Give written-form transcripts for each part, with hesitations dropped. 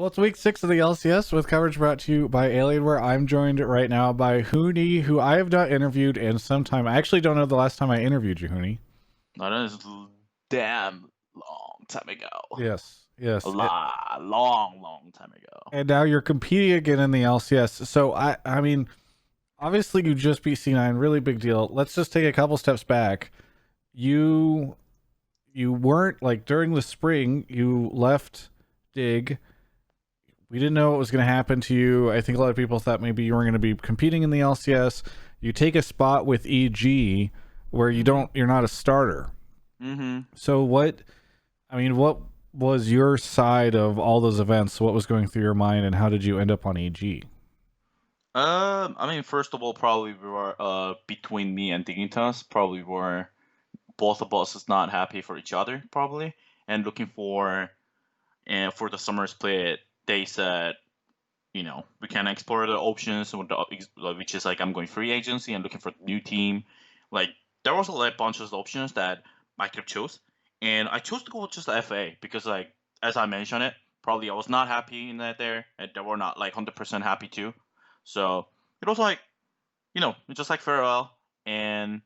Well, it's week 6 of the LCS with coverage brought to you by Alienware. I'm joined right now by Huni, who I have not interviewed in some time. I actually don't know the last time I interviewed you, Huni. That is damn long time ago. Yes, A yes. long time ago. And now you're competing again in the LCS. So, I mean, obviously you just beat C9, really big deal. Let's just take a couple steps back. You you weren't like during the spring, you left Dig. We didn't know what was going to happen to you. I think a lot of people thought maybe you weren't going to be competing in the LCS. You take a spot with EG where you're not a starter. Mm-hmm. So what was your side of all those events? What was going through your mind and how did you end up on EG? First of all, probably we were between me and Dignitas, probably were both of us is not happy for each other, probably, and looking for and for the summer split, they said, we can explore the options with which is like I'm going free agency and looking for a new team. Like there was a like, bunch of options that I could choose, and I chose to go with just the FA because like as I mentioned it, probably I was not happy in that there, and they were not like 100% happy too. So it was like just like farewell and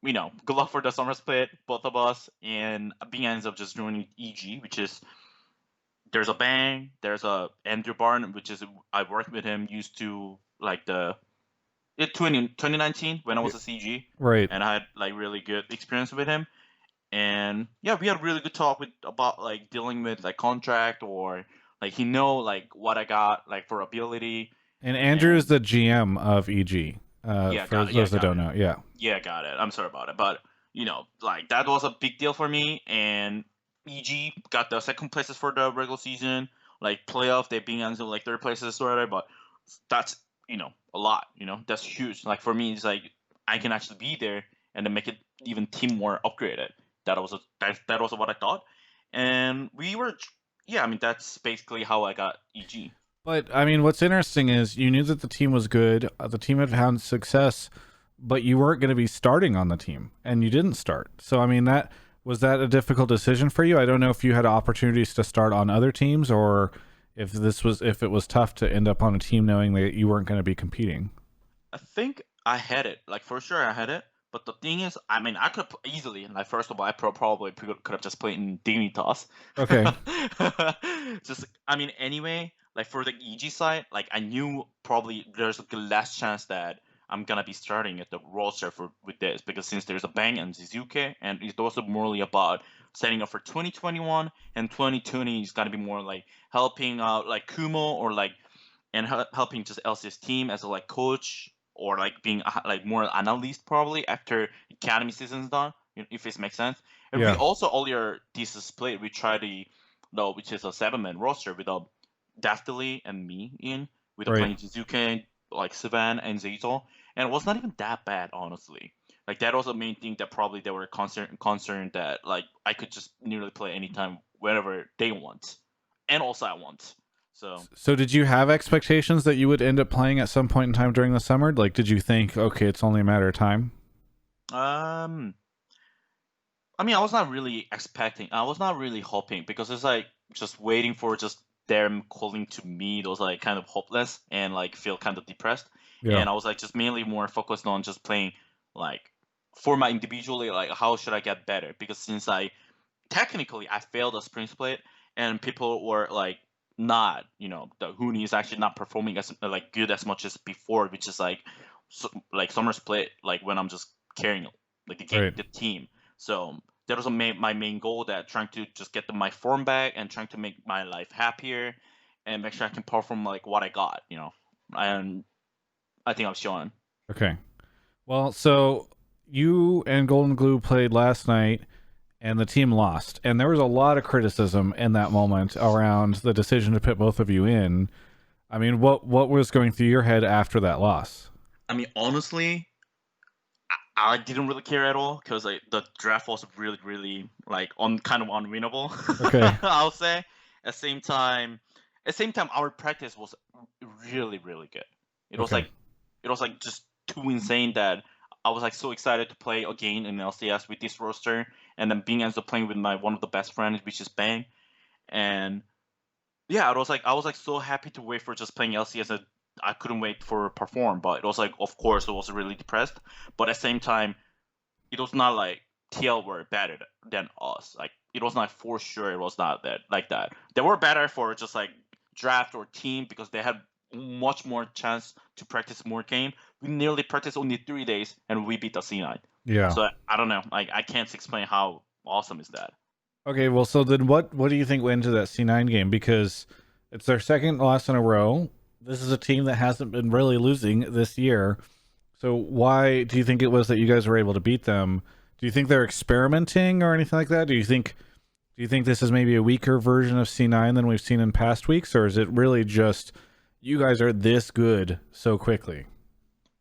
good luck for the summer split, both of us, and being ends up just joining EG, which is there's a Bang, there's a Andrew Barn, which is I worked with him, used to like the 2019 when I Yeah, was a CG, right. and I had like really good experience with him. And yeah, we had a really good talk with about like dealing with like contract or like he know like what I got like for ability. And Andrew is And the GM of EG. yeah, For got it. Yeah, those that got don't it. know, yeah. Yeah, got it. I'm sorry about it, but like that was a big deal for me. And EG got the second places for the regular season, like playoff. They being until like third places or whatever, but that's a lot. That's huge. Like for me, it's like I can actually be there and then make it even team more upgraded. That was what I thought, and we were. Yeah, I mean that's basically how I got EG. But I mean, what's interesting is you knew that the team was good. The team had found success, but you weren't going to be starting on the team, and you didn't start. So I mean, that was that a difficult decision for you? I don't know if you had opportunities to start on other teams, or if it was tough to end up on a team knowing that you weren't going to be competing. I think I had it. Like for sure, I had it. But the thing is, I mean, I could easily. Like first of all, I probably could have just played in Dignitas. Okay, Just, I mean, anyway, like for the EG side, like I knew probably there's a less chance that I'm gonna be starting at the roster for with this because since there's a Bang and Suzuki, and it's also morely about setting up for 2021 and 2020 is gonna be more like helping out like Kumo or like and helping just Elsie's team as a like coach or like being like more analyst probably after academy season's done, if this makes sense. And we yeah, also earlier this split we tried the no, which is a 7-man roster with a Daftily and me in with a right. playing Jizuke, like Savan and Zazel, and it was not even that bad honestly. Like that was the main thing that probably they were concerned that like I could just nearly play anytime whenever they want, and also I want. So So did you have expectations that you would end up playing at some point in time during the summer? Like, did you think, okay, it's only a matter of time? um I mean, I was not really expecting. I was not really hoping because it's like just waiting for just them calling to me. It was like kind of hopeless and like feel kind of depressed. Yeah. And I was like just mainly more focused on just playing like for my individually like how should I get better? Because since I technically I failed a spring split and people were like not the Huni is actually not performing as like good as much as before, which is like like summer split like when I'm just carrying like Right. the team. So that was my main goal, that trying to just get my form back and trying to make my life happier and make sure I can perform like what I got, and I think I've shown. Okay. Well, so you and Golden Glue played last night, and the team lost, and there was a lot of criticism in that moment around the decision to put both of you in. I mean, what was going through your head after that loss? I mean, honestly, I didn't really care at all because like the draft was really, really like on kind of unwinnable. Okay. I'll say. At the same time, our practice was really, really good. It was Okay. like, it was like just too insane that I was like so excited to play again in LCS with this roster, and then being ends up playing with my one of the best friends, which is Bang, and Yeah, it was like I was like so happy to wait for just playing LCS that I couldn't wait for perform. But it was like, of course, I was really depressed. But at the same time, it was not like TL were better than us. Like it was not for sure. It was not that like that. They were better for just like draft or team because they had much more chance to practice more game. We nearly practiced only 3 days and we beat the C9. Yeah. So I don't know. Like I can't explain how awesome is that. Okay, well, so then what do you think went into that C9 game? Because it's their second loss in a row. This is a team that hasn't been really losing this year. So why do you think it was that you guys were able to beat them? Do you think they're experimenting or anything like that? Do you think this is maybe a weaker version of C9 than we've seen in past weeks, or is it really just you guys are this good so quickly?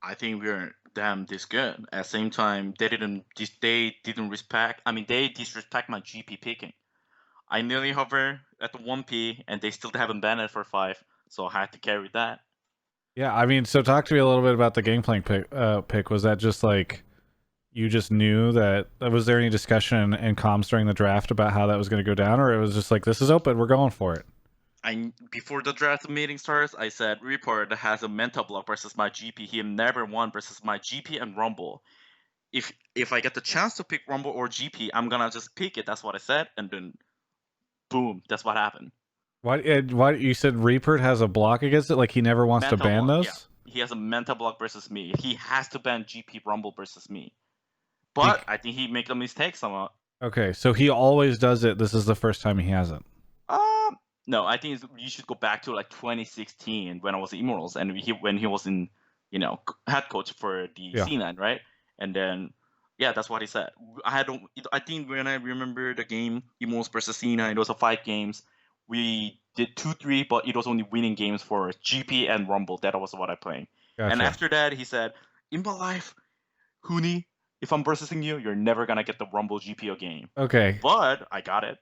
I think we're damn this good. At the same time, they didn't respect. I mean, they disrespect my GP picking. I nearly hover at the 1P, and they still haven't banned it for 5, so I had to carry that. Yeah, I mean, so talk to me a little bit about the Gangplank pick. Was that just like you just knew that? Was there any discussion and comms during the draft about how that was going to go down, or it was just like this is open, we're going for it? Before the draft meeting starts, I said Reaper has a mental block versus my GP. He never won versus my GP and Rumble. If I get the chance to pick Rumble or GP, I'm gonna just pick it. That's what I said, and then boom, that's what happened. Why you said Reaper has a block against it? Like he never wants to Mental ban block, yeah. those? He has a mental block versus me. He has to ban GP Rumble versus me. But Bec- I think he make a mistake somewhat. okay, so he always does it. This is the first time he hasn't. No, I think you should go back to like 2016 when I was in Immortals and when he was in, head coach for the Yeah, C9, right? And then, yeah, that's what he said. I think when I remember the game Immortals versus C9, it was a 5 games. We did 2-3, but it was only winning games for GP and Rumble. That was what I playing. And gotcha. after that, he said, "In my life, Huni, if I'm versusing you, you're never gonna get the Rumble GPO game." Okay, But I got it.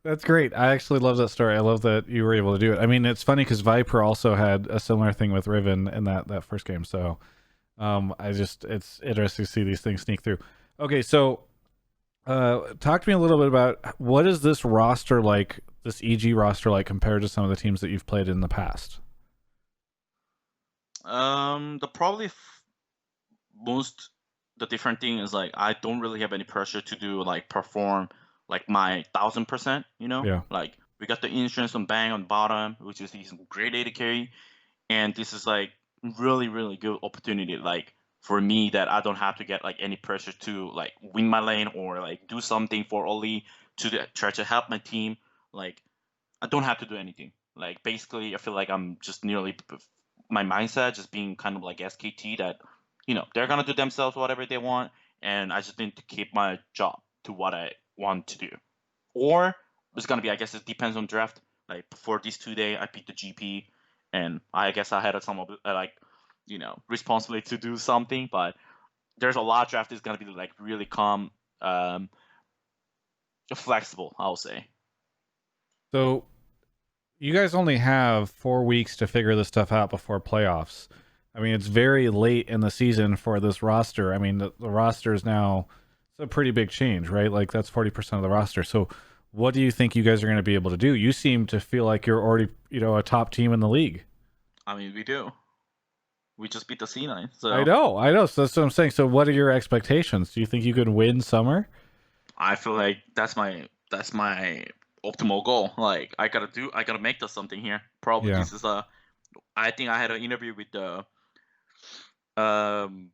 that's great. I actually love that story. I love that you were able to do it. I mean, it's funny because Viper also had a similar thing with Riven in that first game. So, it's interesting to see these things sneak through. Okay, so talk to me a little bit about what is this roster like, this EG roster like compared to some of the teams that you've played in the past? The probably most the different thing is like I don't really have any pressure to do like perform like my 1000%. Yeah. Like we got the insurance on Bang on bottom, which is he's great AD carry, and this is like really really good opportunity like for me that I don't have to get like any pressure to like win my lane or like do something for Oli try to help my team. Like I don't have to do anything. Like basically, I feel like I'm just nearly my mindset just being kind of like SKT that they're gonna do themselves whatever they want, and I just need to keep my job to what I want to do. Or it's gonna be, I guess it depends on draft. Like for these 2 days, I picked the GP, and I guess I had some like responsibility to do something. But there's a lot of draft is gonna be like really calm, flexible. I'll say. So you guys only have 4 weeks to figure this stuff out before playoffs. I mean, it's very late in the season for this roster. I mean, the roster is now it's a pretty big change, right? Like that's 40% of the roster. So, what do you think you guys are going to be able to do? You seem to feel like you're already, a top team in the league. I mean, we do. We just beat the C9, I so know, I know. So that's what I'm saying. So, what are your expectations? Do you think you could win summer? I feel like that's my optimal goal. Like I gotta make this something here. Probably Yeah. this is a. I think I had an interview with the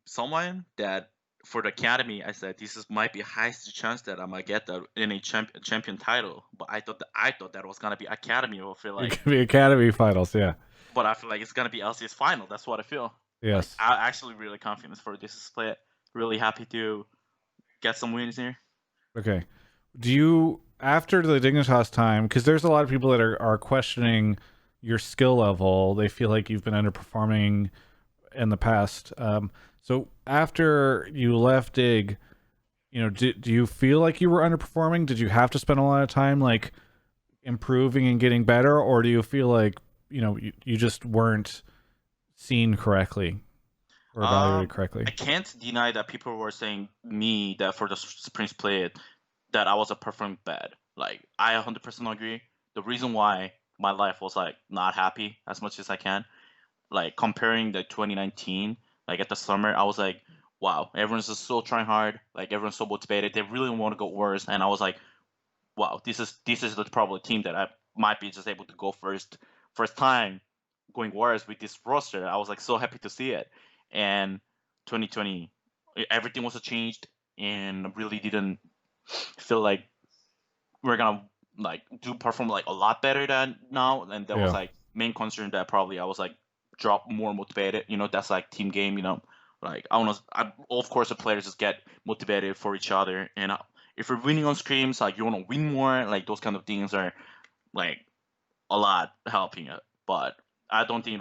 someone that for the academy. I said this is might be highest chance that I might get the NA champion title. But I thought that was gonna be academy. I feel It like, could be Academy Finals. Yeah. but I feel like it's gonna be LCS final. That's what I feel. Like Yes. I actually really confident for this split. Really happy to get some wins here. Okay. Do you after the Dignitas time? Because there's a lot of people that are questioning your skill level. They feel like you've been underperforming in the past. So after you left Dig, do you feel like you were underperforming? Did you have to spend a lot of time like improving and getting better, or do you feel like you just weren't seen correctly or evaluated I correctly? can't deny that people were saying me that for the spring split that I was a performing bad. Like I 100% agree. The reason why my life was like not happy as much as I can. Like comparing the 2019, like at the summer, I was like, wow, everyone's just so trying hard. Like everyone's so motivated. They really want to go worse, and I was like, wow, this is the probably team that I might be just able to go first time going worse with this roster. I was like so happy to see it, and 2020, everything was changed, and really didn't feel like we're gonna like do perform like a lot better than now. And that was Yeah. like main concern that probably I was like drop more motivated. That's like team game. Like I want to. Of course, the players just get motivated for each other, and if you're winning on scrims, like you want to win more. Like those kind of things are like a lot helping it. But I don't think it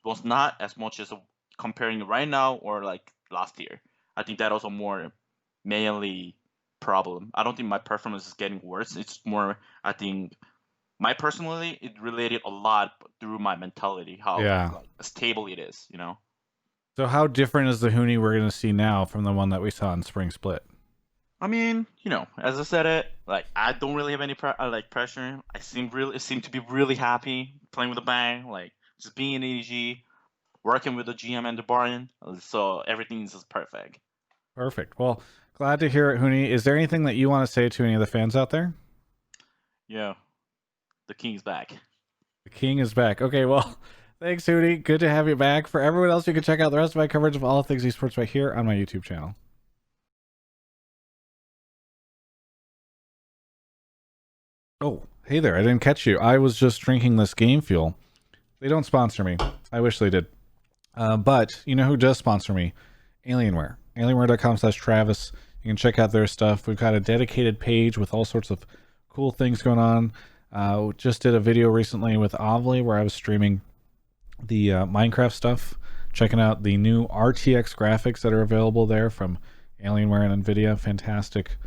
was not as much as comparing right now or like last year. I think that was a more mainly problem. I don't think my performance is getting worse. It's more, I think my personally it related a lot through my mentality, how Yeah. like stable it is. So how different is the Huni we're going to see now from the one that we saw in Spring Split? I mean, as I said it, like I don't really have any like pressure. I seem to be really happy playing with the bang, like just being in ADG, working with the GM and the Barton. So everything is just perfect. Perfect. Well, glad to hear it, Huni. Is there anything that you want to say to any of the fans out there? Yeah, the king's back. The king is back. Okay, well, thanks, Huni. Good to have you back. For everyone else, you can check out the rest of my coverage of all things esports right here on my YouTube channel. Oh, hey there. I didn't catch you. I was just drinking this game fuel. They don't sponsor me. I wish they did. But you know who does sponsor me? Alienware. Alienware.com/Travis. You can check out their stuff. We've got a dedicated page with all sorts of cool things going on. Just did a video recently with Avli where I was streaming the Minecraft stuff, checking out the new RTX graphics that are available there from Alienware and Nvidia. Fantastic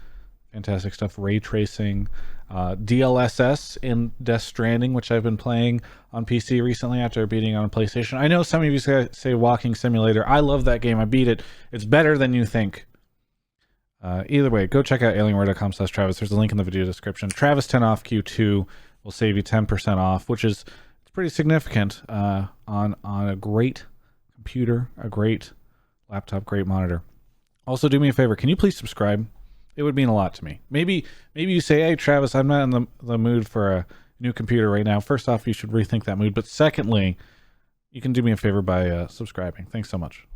stuff. Ray tracing, DLSS in Death Stranding, which I've been playing on PC recently after beating on PlayStation. I know some of you say Walking Simulator. I love that game. I beat it. It's better than you think. Either way, go check out alienware.com/Travis. There's a link in the video description. Travis 10 off Q2 will save you 10% off, which is pretty significant on a great computer, a great laptop, great monitor. Also, do me a favor. Can you please subscribe? It would mean a lot to me. Maybe you say, hey, Travis, I'm not in the mood for a new computer right now. First off, you should rethink that mood. But secondly, you can do me a favor by subscribing. Thanks so much.